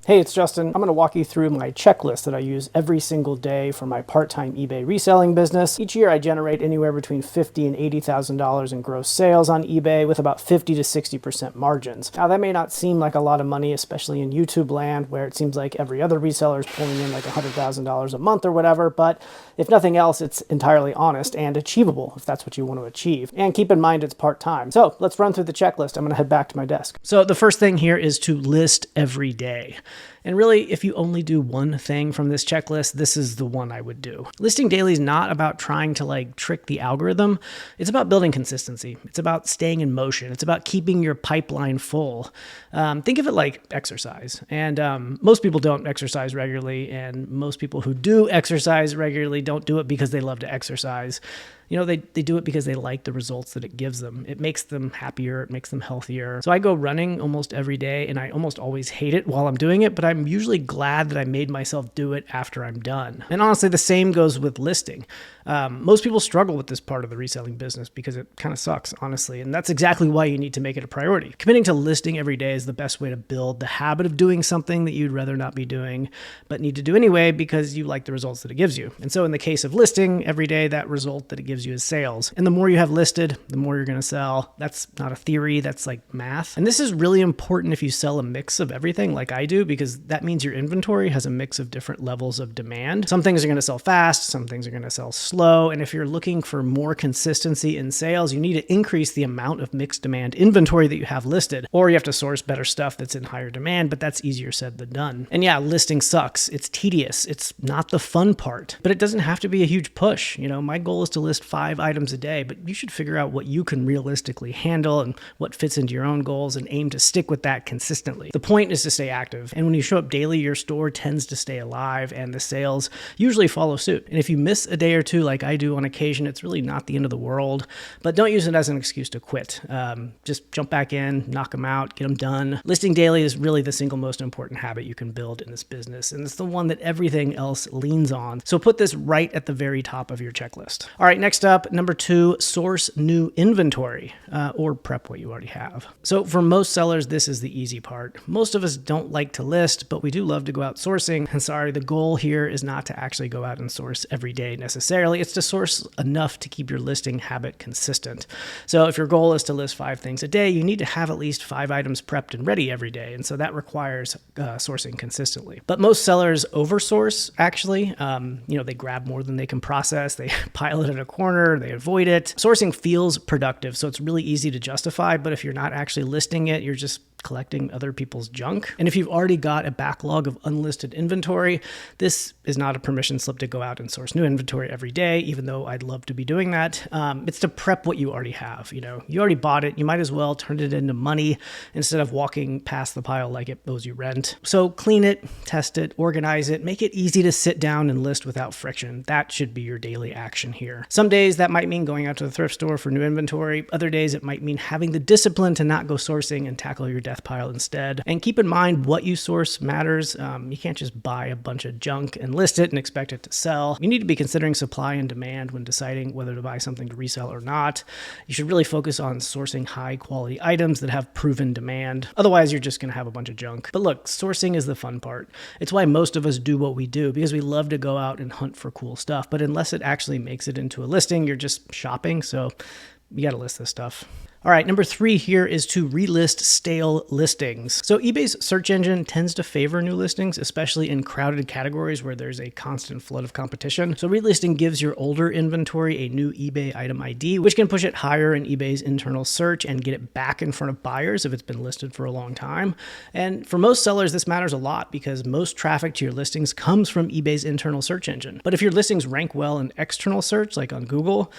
Hey, it's Justin. I'm going to walk you through my checklist that I use every single day for my part-time eBay reselling business. Each year I generate anywhere between $50,000 and $80,000 in gross sales on eBay with about 50 to 60% margins. Now that may not seem like a lot of money, especially in YouTube land where it seems like every other reseller is pulling in like $100,000 a month or whatever, but if nothing else, it's entirely honest and achievable if that's what you want to achieve. And keep in mind it's part-time. So let's run through the checklist. I'm going to head back to my desk. So the first thing here is to list every day. And really, if you only do one thing from this checklist, this is the one I would do. Listing daily is not about trying to trick the algorithm. It's about building consistency. It's about staying in motion. It's about keeping your pipeline full. Think of it like exercise. And most people don't exercise regularly, and most people who do exercise regularly don't do it because they love to exercise. You know, they do it because they like the results that it gives them. It makes them happier. It makes them healthier. So I go running almost every day, and I almost always hate it while I'm doing it, but I'm usually glad that I made myself do it after I'm done. And honestly, the same goes with listing. Most people struggle with this part of the reselling business because it kind of sucks, honestly. And that's exactly why you need to make it a priority. Committing to listing every day is the best way to build the habit of doing something that you'd rather not be doing, but need to do anyway because you like the results that it gives you. And so in the case of listing every day, that result that it gives you is sales. And the more you have listed, the more you're going to sell. That's not a theory, that's like math. And this is really important if you sell a mix of everything like I do, because that means your inventory has a mix of different levels of demand. Some things are going to sell fast, some things are going to sell slow. And if you're looking for more consistency in sales, you need to increase the amount of mixed demand inventory that you have listed, or you have to source better stuff that's in higher demand, but that's easier said than done. And yeah, listing sucks. It's tedious. It's not the fun part, but it doesn't have to be a huge push. You know, my goal is to list 5 items a day, but you should figure out what you can realistically handle and what fits into your own goals and aim to stick with that consistently. The point is to stay active. And when you show up daily, your store tends to stay alive and the sales usually follow suit. And if you miss a day or two like I do on occasion, it's really not the end of the world, but don't use it as an excuse to quit. Just jump back in, knock them out, get them done. Listing daily is really the single most important habit you can build in this business. And it's the one that everything else leans on. So put this right at the very top of your checklist. All right, next up, number 2, source new inventory or prep what you already have. So for most sellers, this is the easy part. Most of us don't like to list, but we do love to go out sourcing. And sorry, the goal here is not to actually go out and source every day necessarily. It's to source enough to keep your listing habit consistent. So if your goal is to list 5 things a day, you need to have at least 5 items prepped and ready every day. And so that requires sourcing consistently. But most sellers oversource actually. They grab more than they can process. They pile it in a corner. They avoid it. Sourcing feels productive, so it's really easy to justify. But if you're not actually listing it, you're just collecting other people's junk. And if you've already got a backlog of unlisted inventory, this is not a permission slip to go out and source new inventory every day, even though I'd love to be doing that. It's to prep what you already have. You already bought it. You might as well turn it into money instead of walking past the pile like it owes you rent. So clean it, test it, organize it, make it easy to sit down and list without friction. That should be your daily action here. Some days that might mean going out to the thrift store for new inventory. Other days it might mean having the discipline to not go sourcing and tackle your death pile instead. And keep in mind what you source matters. You can't just buy a bunch of junk and list it and expect it to sell. You need to be considering supply and demand when deciding whether to buy something to resell or not. You should really focus on sourcing high quality items that have proven demand. Otherwise, you're just going to have a bunch of junk. But look, sourcing is the fun part. It's why most of us do what we do, because we love to go out and hunt for cool stuff. But unless it actually makes it into a listing, you're just shopping. So you got to list this stuff. All right, number 3 here is to relist stale listings. So eBay's search engine tends to favor new listings, especially in crowded categories where there's a constant flood of competition. So relisting gives your older inventory a new eBay item ID, which can push it higher in eBay's internal search and get it back in front of buyers if it's been listed for a long time. And for most sellers, this matters a lot because most traffic to your listings comes from eBay's internal search engine. But if your listings rank well in external search, like on Google,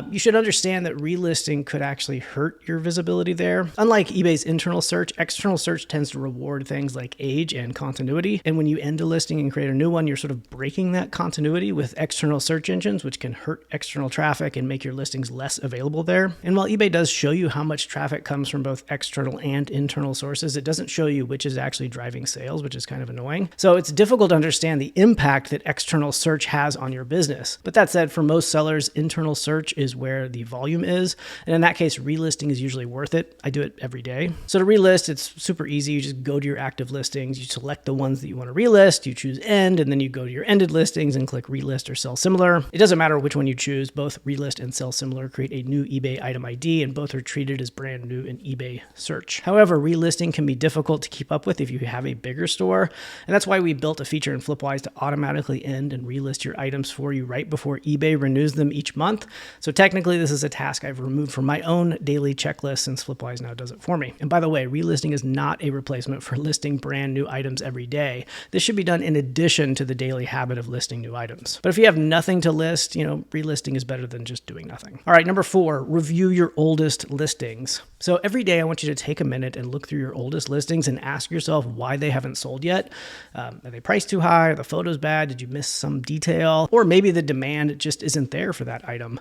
you should understand that relisting could actually hurt your visibility there. Unlike eBay's internal search, external search tends to reward things like age and continuity. And when you end a listing and create a new one, you're sort of breaking that continuity with external search engines, which can hurt external traffic and make your listings less available there. And while eBay does show you how much traffic comes from both external and internal sources, it doesn't show you which is actually driving sales, which is kind of annoying. So it's difficult to understand the impact that external search has on your business. But that said, for most sellers, internal search is where the volume is. And in that case, relisting relisting is usually worth it. I do it every day. So to relist, it's super easy. You just go to your active listings, you select the ones that you want to relist, you choose end, and then you go to your ended listings and click relist or sell similar. It doesn't matter which one you choose. Both relist and sell similar create a new eBay item ID, and both are treated as brand new in eBay search. However, relisting can be difficult to keep up with if you have a bigger store, and that's why we built a feature in Flipwise to automatically end and relist your items for you right before eBay renews them each month. So technically, this is a task I've removed from my own daily checklist since Flipwise now does it for me. And by the way, relisting is not a replacement for listing brand new items every day. This should be done in addition to the daily habit of listing new items. But if you have nothing to list, relisting is better than just doing nothing. All right, number 4, review your oldest listings. So every day I want you to take a minute and look through your oldest listings and ask yourself why they haven't sold yet. Are they priced too high? Are the photos bad? Did you miss some detail? Or maybe the demand just isn't there for that item.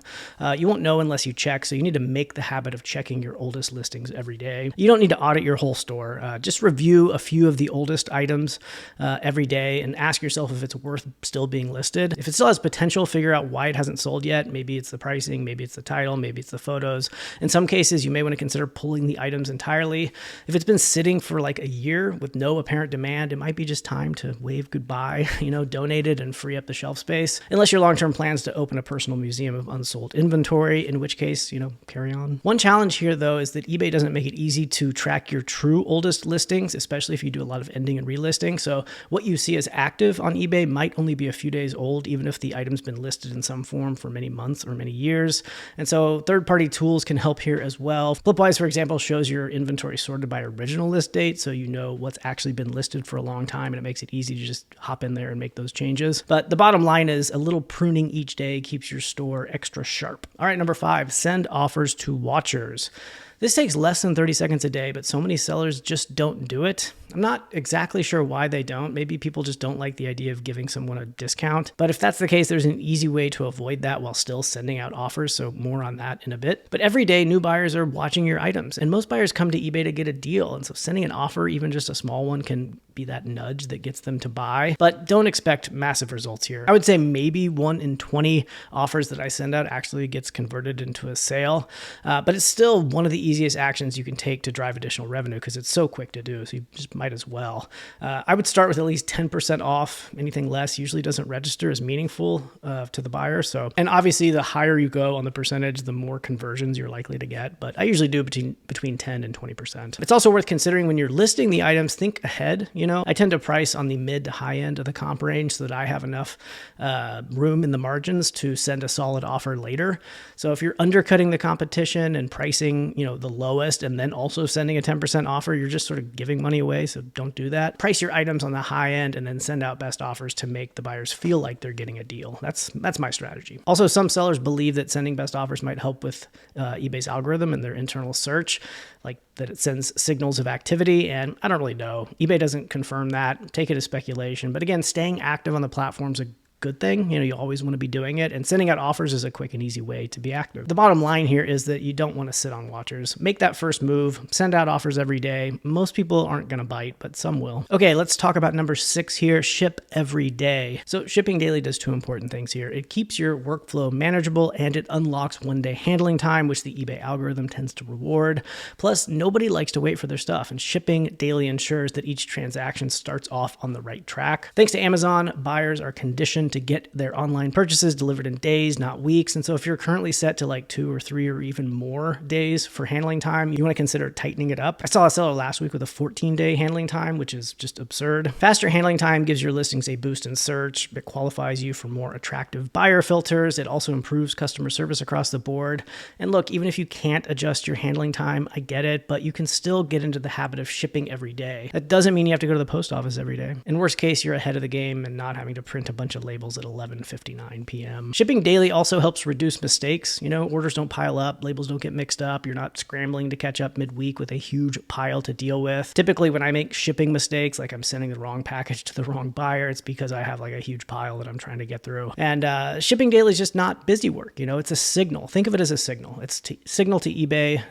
You won't know unless you check, so you need to make the habit of checking your oldest listings every day. You don't need to audit your whole store. Just review a few of the oldest items every day and ask yourself if it's worth still being listed. If it still has potential, figure out why it hasn't sold yet. Maybe it's the pricing, maybe it's the title, maybe it's the photos. In some cases, you may want to consider pulling the items entirely. If it's been sitting for like a year with no apparent demand, it might be just time to wave goodbye, donate it and free up the shelf space. Unless your long-term plans to open a personal museum of unsold inventory, in which case, carry on. One challenge here though is that eBay doesn't make it easy to track your true oldest listings, especially if you do a lot of ending and relisting. So what you see as active on eBay might only be a few days old, even if the item's been listed in some form for many months or many years. And so third-party tools can help here as well. Flipwise, for example, shows your inventory sorted by original list date, so you know what's actually been listed for a long time, and it makes it easy to just hop in there and make those changes. But the bottom line is a little pruning each day keeps your store extra sharp. All right, number 5, send offers to watchers. This takes less than 30 seconds a day, but so many sellers just don't do it. I'm not exactly sure why they don't. Maybe people just don't like the idea of giving someone a discount. But if that's the case, there's an easy way to avoid that while still sending out offers. So more on that in a bit. But every day, new buyers are watching your items, and most buyers come to eBay to get a deal. And so sending an offer, even just a small one, can be that nudge that gets them to buy. But don't expect massive results here. I would say maybe 1 in 20 offers that I send out actually gets converted into a sale. But it's still one of the easiest actions you can take to drive additional revenue because it's so quick to do. So you just might as well. I would start with at least 10% off. Anything less usually doesn't register as meaningful to the buyer. And obviously the higher you go on the percentage, the more conversions you're likely to get. But I usually do between 10 and 20%. It's also worth considering when you're listing the items, think ahead. I tend to price on the mid to high end of the comp range so that I have enough room in the margins to send a solid offer later. So if you're undercutting the competition and pricing, the lowest and then also sending a 10% offer, you're just sort of giving money away. So don't do that. Price your items on the high end and then send out best offers to make the buyers feel like they're getting a deal. That's my strategy. Also, some sellers believe that sending best offers might help with eBay's algorithm and their internal search, like that it sends signals of activity. And I don't really know. eBay doesn't confirm that. Take it as speculation. But again, staying active on the platform is a good thing. You always want to be doing it, and sending out offers is a quick and easy way to be active. The bottom line here is that you don't want to sit on watchers. Make that first move, send out offers every day. Most people aren't going to bite, but some will. Okay, let's talk about number 6 here, ship every day. So shipping daily does 2 important things here. It keeps your workflow manageable and it unlocks 1-day handling time, which the eBay algorithm tends to reward. Plus, nobody likes to wait for their stuff, and shipping daily ensures that each transaction starts off on the right track. Thanks to Amazon, buyers are conditioned to get their online purchases delivered in days, not weeks. And so if you're currently set to like 2 or 3 or even more days for handling time, you want to consider tightening it up. I saw a seller last week with a 14-day handling time, which is just absurd. Faster handling time gives your listings a boost in search. It qualifies you for more attractive buyer filters. It also improves customer service across the board. And look, even if you can't adjust your handling time, I get it, but you can still get into the habit of shipping every day. That doesn't mean you have to go to the post office every day. In worst case, you're ahead of the game and not having to print a bunch of labels at 11:59 p.m. Shipping daily also helps reduce mistakes. Orders don't pile up, labels don't get mixed up. You're not scrambling to catch up midweek with a huge pile to deal with. Typically, when I make shipping mistakes, like I'm sending the wrong package to the wrong buyer, it's because I have like a huge pile that I'm trying to get through. And shipping daily is just not busy work. It's a signal. Think of it as a signal. It's a signal to eBay.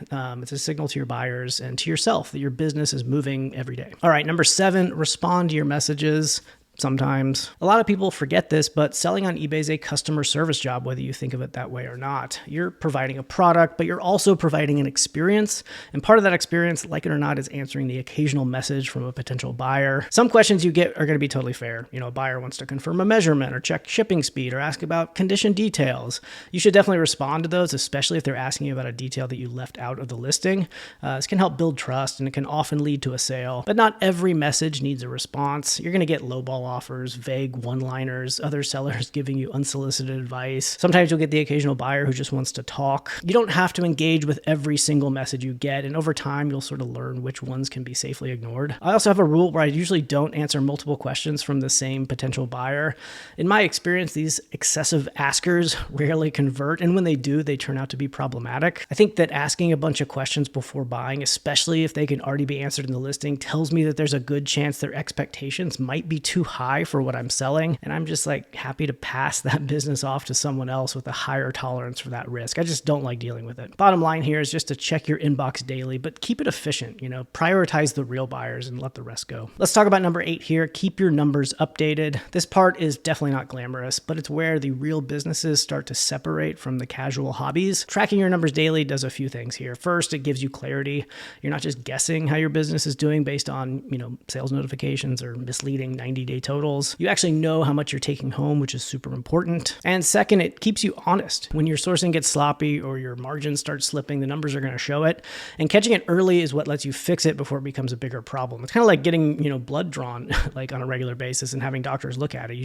It's a signal to your buyers and to yourself that your business is moving every day. All right, number 7, respond to your messages. sometimes. A lot of people forget this, but selling on eBay is a customer service job, whether you think of it that way or not. You're providing a product, but you're also providing an experience. And part of that experience, like it or not, is answering the occasional message from a potential buyer. Some questions you get are going to be totally fair. A buyer wants to confirm a measurement or check shipping speed or ask about condition details. You should definitely respond to those, especially if they're asking you about a detail that you left out of the listing. This can help build trust and it can often lead to a sale, but not every message needs a response. You're going to get lowball offers, vague one-liners, other sellers giving you unsolicited advice. Sometimes you'll get the occasional buyer who just wants to talk. You don't have to engage with every single message you get, and over time you'll sort of learn which ones can be safely ignored. I also have a rule where I usually don't answer multiple questions from the same potential buyer. In my experience, these excessive askers rarely convert, and when they do, they turn out to be problematic. I think that asking a bunch of questions before buying, especially if they can already be answered in the listing, tells me that there's a good chance their expectations might be too high for what I'm selling, and I'm just happy to pass that business off to someone else with a higher tolerance for that risk. I just don't like dealing with it. Bottom line here is just to check your inbox daily, but keep it efficient. Prioritize the real buyers and let the rest go. Let's talk about number 8 here. Keep your numbers updated. This part is definitely not glamorous, but it's where the real businesses start to separate from the casual hobbies. Tracking your numbers daily does a few things here. First, it gives you clarity. You're not just guessing how your business is doing based on, sales notifications or misleading 90-day totals. You actually know how much you're taking home, which is super important. And second, it keeps you honest. When your sourcing gets sloppy or your margins start slipping, the numbers are going to show it. And catching it early is what lets you fix it before it becomes a bigger problem. It's kind of like getting, blood drawn on a regular basis and having doctors look at it.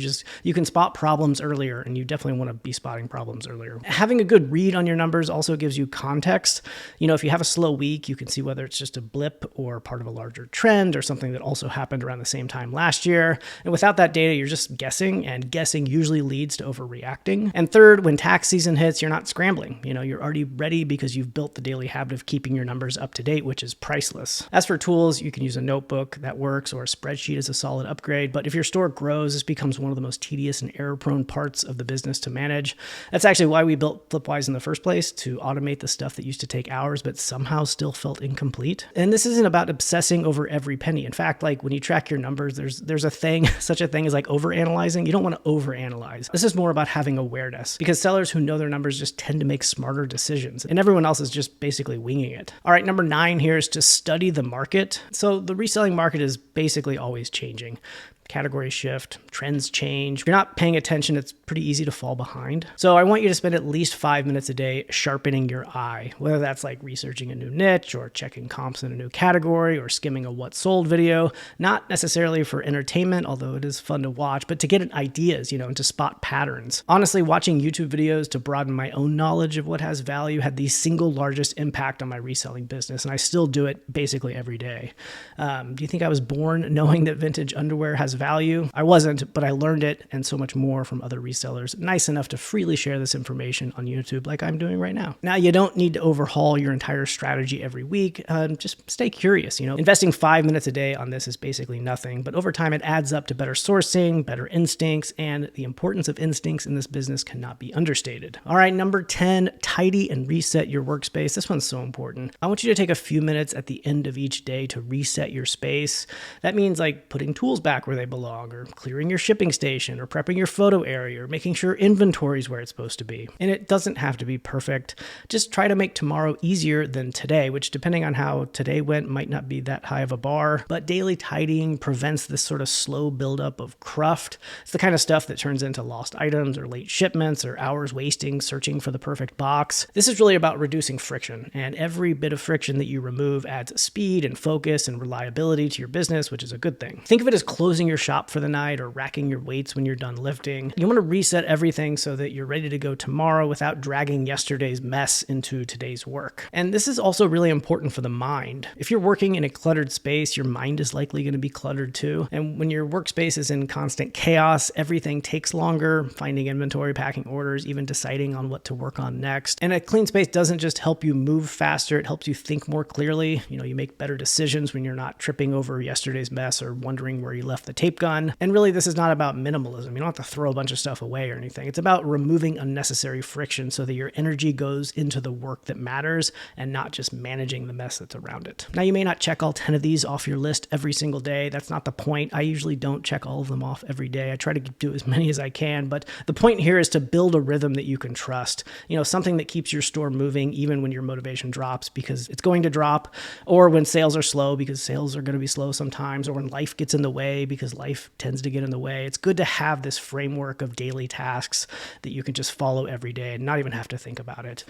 You can spot problems earlier, and you definitely want to be spotting problems earlier. Having a good read on your numbers also gives you context. If you have a slow week, you can see whether it's just a blip or part of a larger trend or something that also happened around the same time last year. And without that data, you're just guessing, and guessing usually leads to overreacting. And third, when tax season hits, you're not scrambling. You're already ready because you've built the daily habit of keeping your numbers up to date, which is priceless. As for tools, you can use a notebook that works, or a spreadsheet is a solid upgrade. But if your store grows, this becomes one of the most tedious and error-prone parts of the business to manage. That's actually why we built Flipwise in the first place, to automate the stuff that used to take hours but somehow still felt incomplete. And this isn't about obsessing over every penny. In fact, when you track your numbers, there's a thing, such a thing as overanalyzing. You don't want to overanalyze. This is more about having awareness, because sellers who know their numbers just tend to make smarter decisions, and everyone else is just basically winging it. All right, number 9 here is to study the market. So the reselling market is basically always changing. Categories shift, trends change. If you're not paying attention, it's pretty easy to fall behind. So I want you to spend at least 5 minutes a day sharpening your eye, whether that's researching a new niche or checking comps in a new category or skimming a what sold video, not necessarily for entertainment, although it is fun to watch, but to get ideas, and to spot patterns. Honestly, watching YouTube videos to broaden my own knowledge of what has value had the single largest impact on my reselling business, and I still do it basically every day. Do you think I was born knowing that vintage underwear has value? I wasn't, but I learned it and so much more from other resellers nice enough to freely share this information on YouTube like I'm doing right now. Now, you don't need to overhaul your entire strategy every week. Just stay curious. Investing 5 minutes a day on this is basically nothing, but over time it adds up to better sourcing, better instincts, and the importance of instincts in this business cannot be understated. All right, number 10, tidy and reset your workspace. This one's so important. I want you to take a few minutes at the end of each day to reset your space. That means putting tools back where they belong, or clearing your shipping station, or prepping your photo area, or making sure inventory is where it's supposed to be. And it doesn't have to be perfect. Just try to make tomorrow easier than today, which, depending on how today went, might not be that high of a bar. But daily tidying prevents this sort of slow buildup of cruft. It's the kind of stuff that turns into lost items or late shipments or hours wasting searching for the perfect box. This is really about reducing friction, and every bit of friction that you remove adds speed and focus and reliability to your business, which is a good thing. Think of it as closing your shop for the night or racking your weights when you're done lifting. You want to reset everything so that you're ready to go tomorrow without dragging yesterday's mess into today's work. And this is also really important for the mind. If you're working in a cluttered space, your mind is likely going to be cluttered too. And when your workspace is in constant chaos, everything takes longer, finding inventory, packing orders, even deciding on what to work on next. And a clean space doesn't just help you move faster, it helps you think more clearly. You make better decisions when you're not tripping over yesterday's mess or wondering where you left the tape gun. And really, this is not about minimalism. You don't have to throw a bunch of stuff away or anything. It's about removing unnecessary friction so that your energy goes into the work that matters and not just managing the mess that's around it. Now, you may not check all 10 of these off your list every single day. That's not the point. I usually don't don't check all of them off every day. I try to do as many as I can, but the point here is to build a rhythm that you can trust. Something that keeps your store moving even when your motivation drops, because it's going to drop, or when sales are slow, because sales are going to be slow sometimes, or when life gets in the way, because life tends to get in the way. It's good to have this framework of daily tasks that you can just follow every day and not even have to think about it.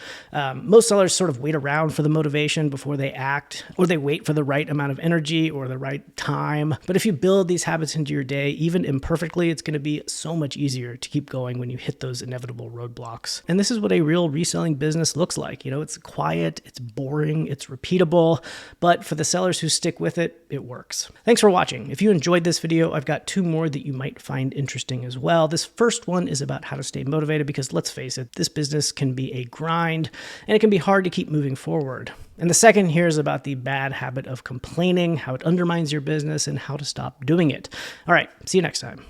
Most sellers sort of wait around for the motivation before they act, or they wait for the right amount of energy or the right time. But if you build these habits into your day, even imperfectly, it's going to be so much easier to keep going when you hit those inevitable roadblocks. And this is what a real reselling business looks like. It's quiet, it's boring, it's repeatable, but for the sellers who stick with it, it works. Thanks for watching. If you enjoyed this video, I've got 2 more that you might find interesting as well. This first one is about how to stay motivated, because let's face it, this business can be a grind and it can be hard to keep moving forward. And the second here is about the bad habit of complaining, how it undermines your business, and how to stop doing it. All right, see you next time.